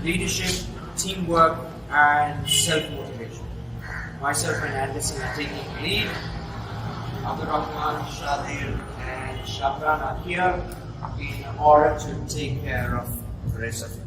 leadership, teamwork, and self-motivation. Myself and Anderson are taking lead. Abdurrahman, Shadir, and Shabran are here in order to take care of the rest of it.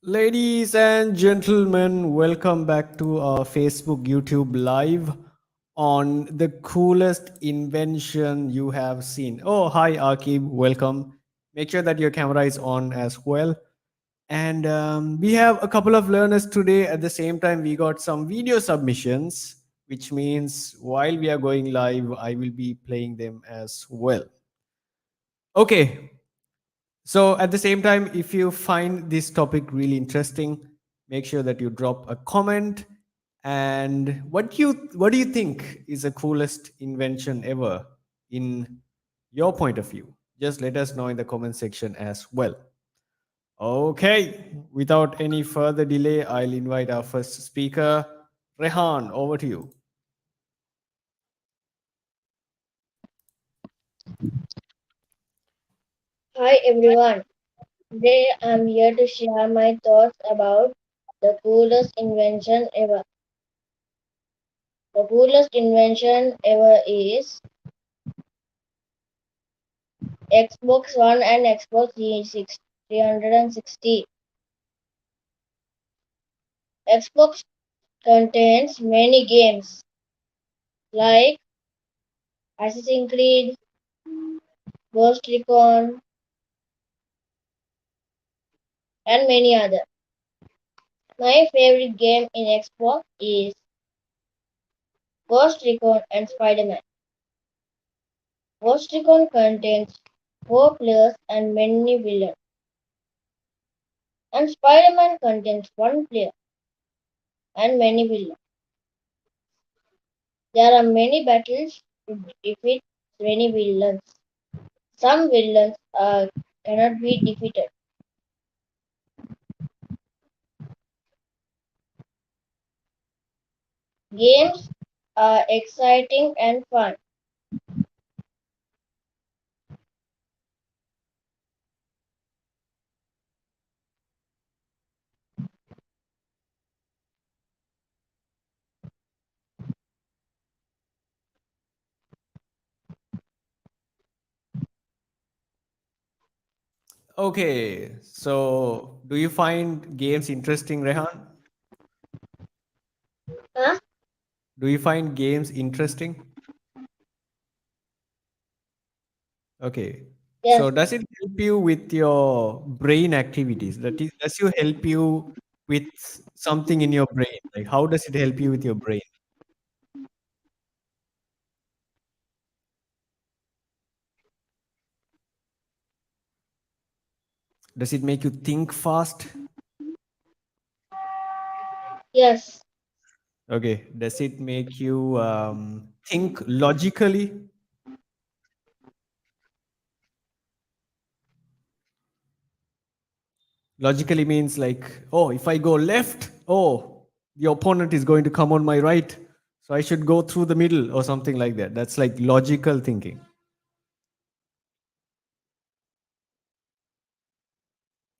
Ladies and gentlemen, welcome back to our Facebook, YouTube live on the coolest invention you have seen. Oh, hi, Akib. Welcome. Make sure that your camera is on as well. And we have a couple of learners today. At the same time, we got some video submissions, which means while we are going live, I will be playing them as well. Okay, so at the same time, if you find this topic really interesting, make sure that you drop a comment. And what do you think is the coolest invention ever in your point of view? Just let us know in the comment section as well. Okay, without any further delay, I'll invite our first speaker, Rehan. Over to you. Hi everyone. Today I'm here to share my thoughts about the coolest invention ever. The coolest invention ever is Xbox One and Xbox 360. Xbox contains many games like Assassin's Creed, Ghost Recon, and many others. My favorite game in Xbox is Ghost Recon and Spider-Man. Ghost Recon contains 4 players and many villains, and Spider-Man contains 1 player and many villains. There are many battles to defeat many villains. Some villains cannot be defeated. Games are exciting and fun. Okay, so do you find games interesting, Rehan? Huh? Do you find games interesting? Okay. Yes, So does it help you with your brain activities? That is, does you help you with something in your brain? Like how does it help you with your brain? Does it make you think fast? yes, Okay. Does it make you think logically? Logically means like, oh, if I go left, oh, the opponent is going to come on my right. So I should go through the middle or something like that. That's like logical thinking.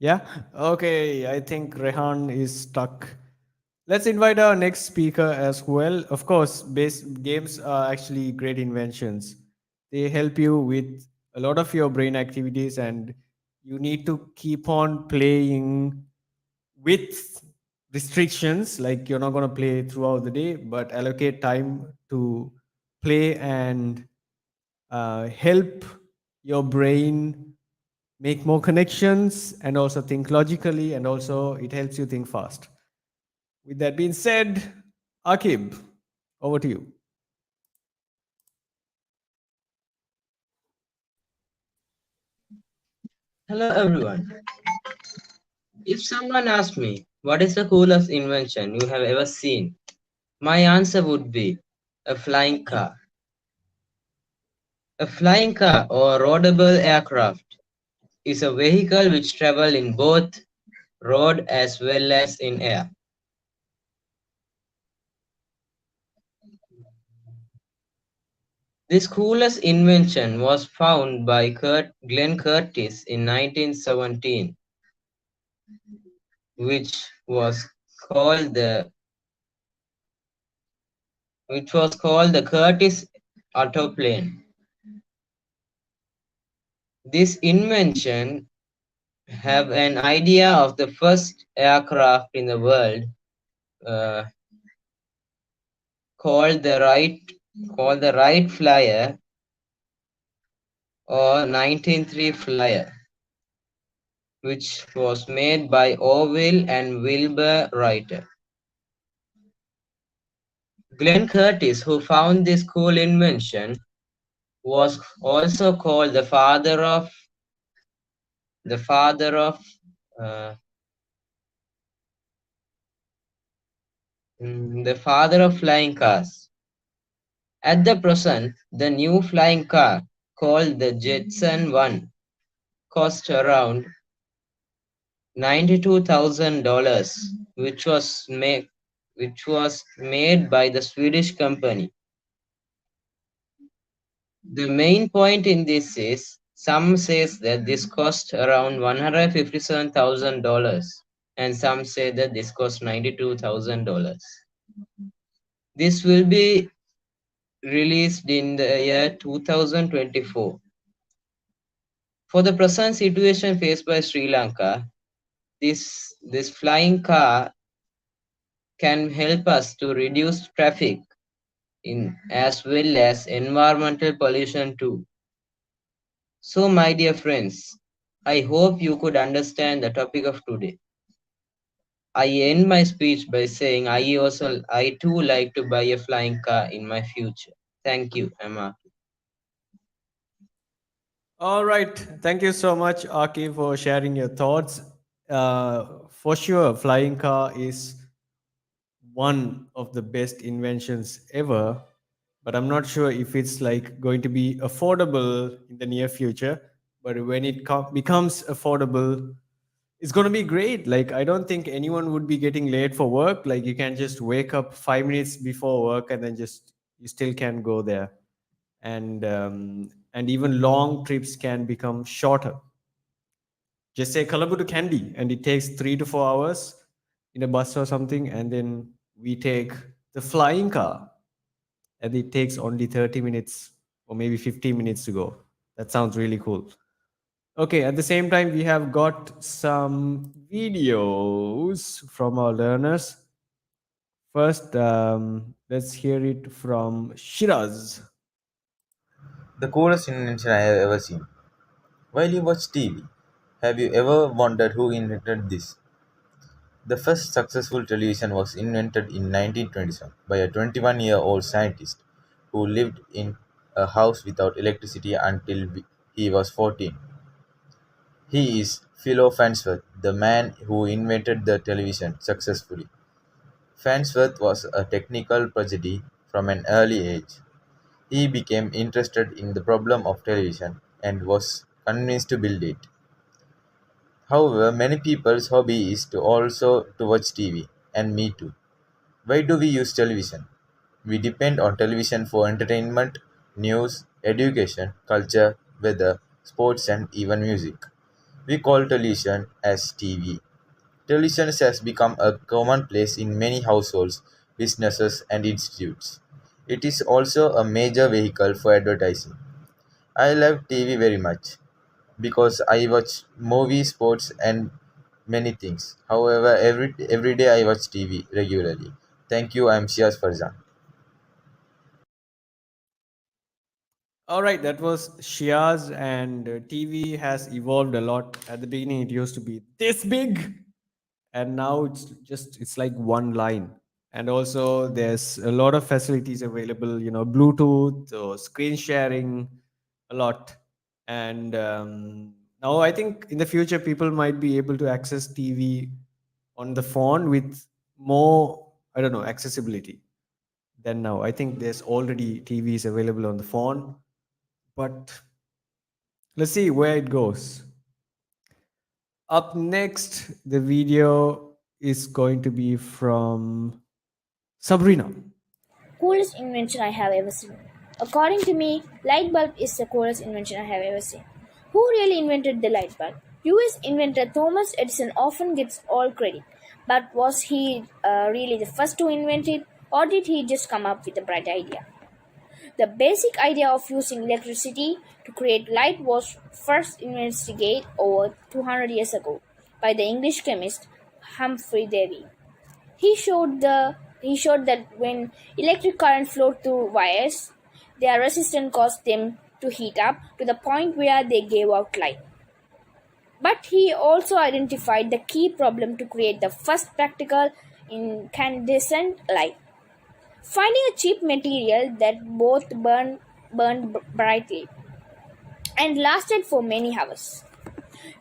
Yeah. Okay. I think Rehan is stuck. Let's invite our next speaker as well. Of course, base games are actually great inventions. They help you with a lot of your brain activities, and you need to keep on playing with restrictions. Like, you're not going to play throughout the day, but allocate time to play and help your brain make more connections and also think logically, and also it helps you think fast. With that being said, Akib, over to you. Hello everyone. If someone asked me, what is the coolest invention you have ever seen? My answer would be a flying car. A flying car or roadable aircraft is a vehicle which travels in both road as well as in air. This coolest invention was found by Glenn Curtis in 1917, which was called the Curtis autoplane. This invention have an idea of the first aircraft in the world uh, called the Wright Flyer or 193 Flyer, which was made by Orville and Wilbur Wright. Glenn Curtis, who found this cool invention, was also called the father of uh, the father of flying cars. At the present, the new flying car, called the Jetson 1, cost around $92,000, which was made by the Swedish company. The main point in this is some says that this cost around $157,000 and some say that this cost $92,000. This will be released in the year 2024. For the present situation faced by Sri Lanka, this flying car can help us to reduce traffic in as well as environmental pollution too. So my dear friends, I hope you could understand the topic of today. I end my speech by saying I too like to buy a flying car in my future. Thank you, Emma. All right. Thank you so much, Aki, for sharing your thoughts. For sure, flying car is one of the best inventions ever, but I'm not sure if it's like going to be affordable in the near future. But when it becomes affordable, it's going to be great. Like, I don't think anyone would be getting late for work. Like, you can just wake up 5 minutes before work and then just you still can go there. And even long trips can become shorter. Just say Colombo to Kandy, and it takes 3 to 4 hours in a bus or something, and then we take the flying car, and it takes only 30 minutes or maybe 15 minutes to go. That sounds really cool. Okay, at the same time, we have got some videos from our learners. First, let's hear it from Shiraz. The coolest invention I have ever seen. While you watch TV, have you ever wondered who invented this? The first successful television was invented in 1927 by a 21-year-old scientist who lived in a house without electricity until he was 14. He is Philo Farnsworth, the man who invented the television successfully. Farnsworth was a technical prodigy from an early age. He became interested in the problem of television and was convinced to build it. However, many people's hobby is to also to watch TV, and me too. Why do we use television? We depend on television for entertainment, news, education, culture, weather, sports, and even music. We call television as TV. Television has become a commonplace in many households, businesses, and institutes. It is also a major vehicle for advertising. I love TV very much because I watch movies, sports, and many things. However, every day I watch TV regularly. Thank you. I'm Shiaz Farzan. All right, that was Shiaz, and TV has evolved a lot. At the beginning, it used to be this big, and now it's like one line. And also, there's a lot of facilities available. Bluetooth, screen sharing, a lot. And now I think in the future, people might be able to access TV on the phone with more, I don't know, accessibility than now. I think there's already TVs available on the phone, but let's see where it goes. Up next, the video is going to be from Sabrina. Coolest invention I have ever seen. According to me, light bulb is the coolest invention I have ever seen. Who really invented the light bulb? US inventor Thomas Edison often gets all credit, but was he really the first to invent it, or did he just come up with a bright idea? The basic idea of using electricity to create light was first investigated over 200 years ago by the English chemist Humphrey Davy. He showed that when electric current flowed through wires, their resistance caused them to heat up to the point where they gave out light. But he also identified the key problem to create the first practical incandescent light. Finding a cheap material that both burned brightly and lasted for many hours.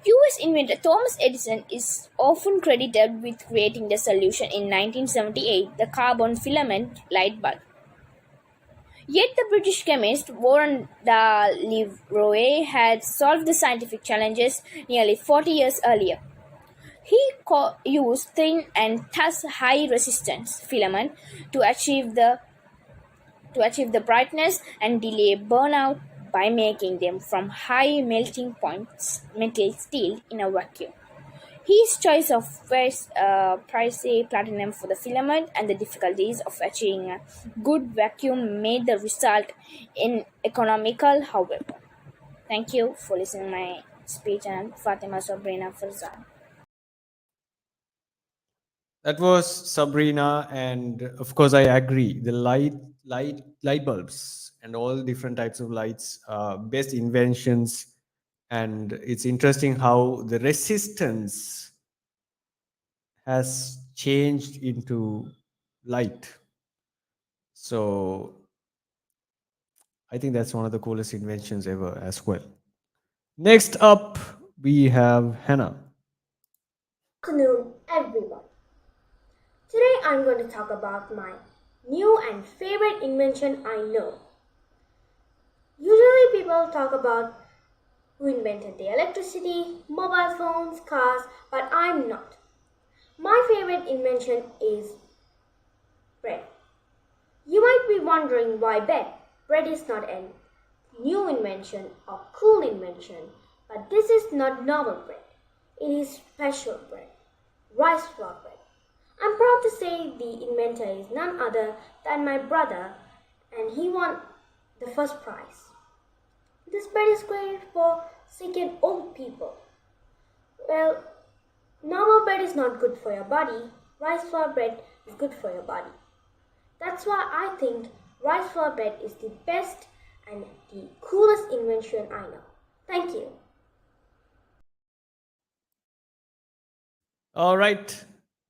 US inventor Thomas Edison is often credited with creating the solution in 1978, the carbon filament light bulb. Yet the British chemist Warren de Leroy had solved the scientific challenges nearly 40 years earlier. He used thin and thus high resistance filament to achieve the brightness and delay burnout by making them from high melting points metal steel in a vacuum. His choice of pricey platinum for the filament and the difficulties of achieving a good vacuum made the result economical, however. Thank you for listening to my speech, and Fatima Sabrina Farzan. That was Sabrina, and of course, I agree. The light bulbs and all different types of lights are best inventions, and it's interesting how the resistance has changed into light. So I think that's one of the coolest inventions ever as well. Next up, we have Hannah. Afternoon, everyone. Today I'm going to talk about my new and favorite invention I know. Usually people talk about who invented the electricity, mobile phones, cars, but I'm not. My favorite invention is bread. You might be wondering why bread. Bread is not a new invention or cool invention, but this is not normal bread. It is special bread, rice flour bread. I'm proud to say the inventor is none other than my brother, and he won the first prize. This bread is great for sick and old people. Well, normal bread is not good for your body. Rice flour bread is good for your body. That's why I think rice flour bread is the best and the coolest invention I know. Thank you. All right.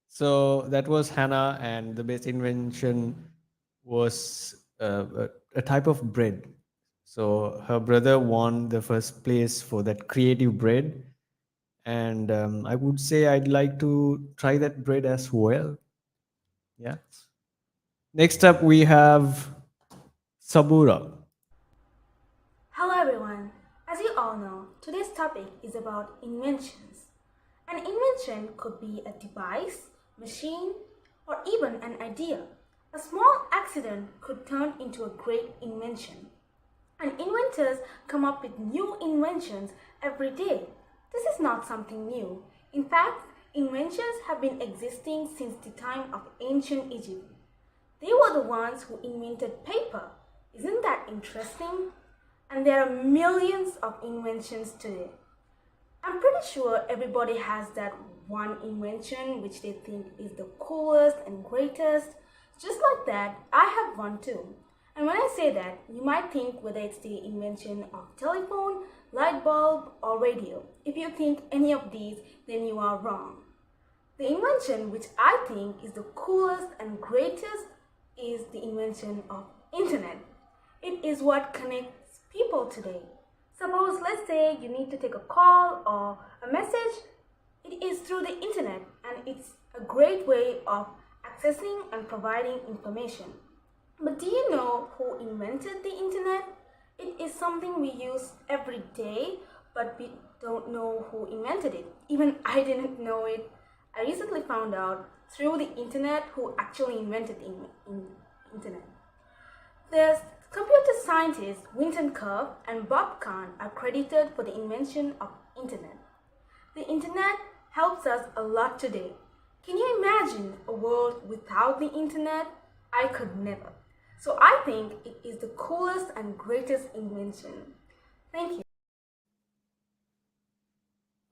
So that was Hannah, and the best invention was a type of bread. So her brother won the first place for that creative bread. And I would say I'd like to try that bread as well. Yeah. Next up, we have Sabura. Hello everyone. As you all know, today's topic is about inventions. An invention could be a device, machine, or even an idea. A small accident could turn into a great invention. And inventors come up with new inventions every day. This is not something new. In fact, inventions have been existing since the time of ancient Egypt. They were the ones who invented paper. Isn't that interesting? and there are millions of inventions today. I'm pretty sure everybody has that one invention which they think is the coolest and greatest. Just like that, I have one too. And when I say that, you might think whether it's the invention of telephone, light bulb, or radio. If you think any of these, then you are wrong. The invention which I think is the coolest and greatest is the invention of internet. It is what connects people today. Suppose, let's say you need to take a call or a message. It is through the internet, and it's a great way of accessing and providing information. But do you know who invented the internet? It is something we use every day, but we don't know who invented it. Even I didn't know it. I recently found out through the internet who actually invented the internet. There's computer scientists Winton Curve and Bob Kahn are credited for the invention of internet. The internet helps us a lot today. Can you imagine a world without the internet? I could never. So I think it is the coolest and greatest invention. Thank you.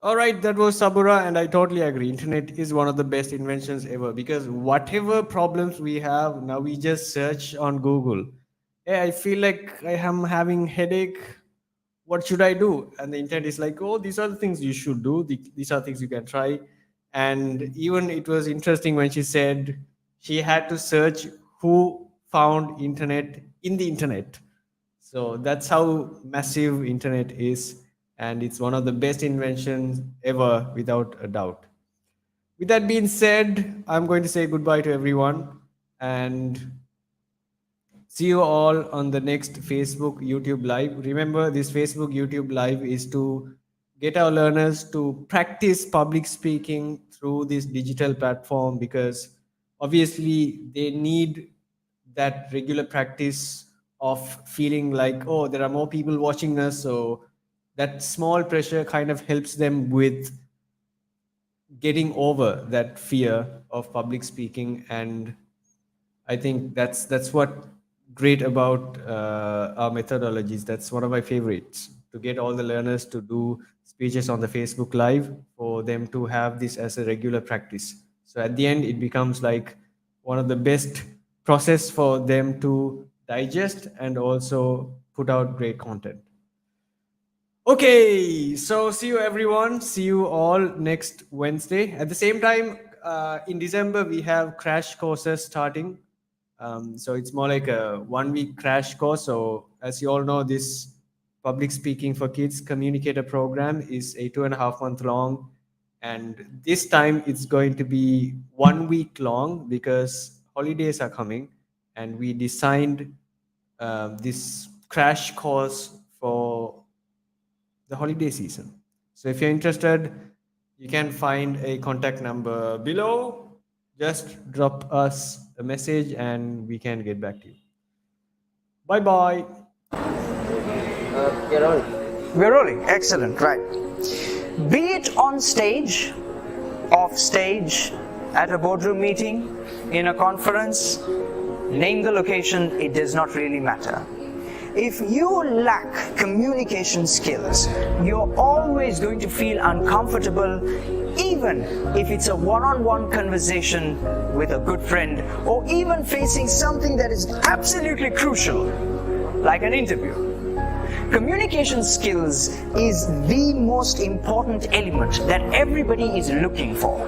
All right, that was Sabura, and I totally agree. Internet is one of the best inventions ever, because whatever problems we have now, we just search on Google. Hey, I feel like I am having headache. What should I do? And the internet is like, oh, these are the things you should do. These are things you can try. And even it was interesting when she said she had to search who found internet in the internet. So that's how massive internet is, and it's one of the best inventions ever, without a doubt. With that being said, I'm going to say goodbye to everyone and see you all on the next Facebook YouTube Live. Remember, this Facebook YouTube Live is to get our learners to practice public speaking through this digital platform, because obviously they need that regular practice of feeling like, oh, there are more people watching us. So that small pressure kind of helps them with getting over that fear of public speaking. And I think that's what great about our methodologies. That's one of my favorites, to get all the learners to do speeches on the Facebook Live, for them to have this as a regular practice. So at the end, it becomes like one of the best process for them to digest and also put out great content. Okay, so see you everyone. See you all next Wednesday. At the same time, in December, we have crash courses starting. So it's more like a 1 week crash course. So as you all know, this Public Speaking for Kids Communicator program is a 2.5 month long. And this time it's going to be 1 week long, because holidays are coming, and we designed this crash course for the holiday season. So if you're interested, you can find a contact number below. Just drop us a message and we can get back to you. Bye bye. We're rolling. Excellent. Right. Be it on stage, off stage, at a boardroom meeting, in a conference, name the location, it does not really matter. If you lack communication skills, you're always going to feel uncomfortable, even if it's a one-on-one conversation with a good friend, or even facing something that is absolutely crucial, like an interview. Communication skills is the most important element that everybody is looking for.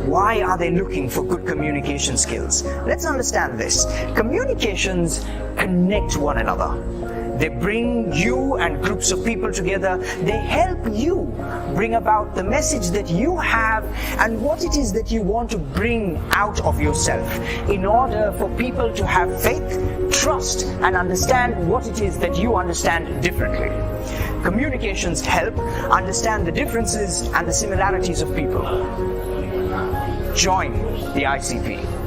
Why are they looking for good communication skills? Let's understand this. Communications connect one another. They bring you and groups of people together. They help you bring about the message that you have and what it is that you want to bring out of yourself, in order for people to have faith, trust, and understand what it is that you understand differently. Communications help understand the differences and the similarities of people. Join the ICP.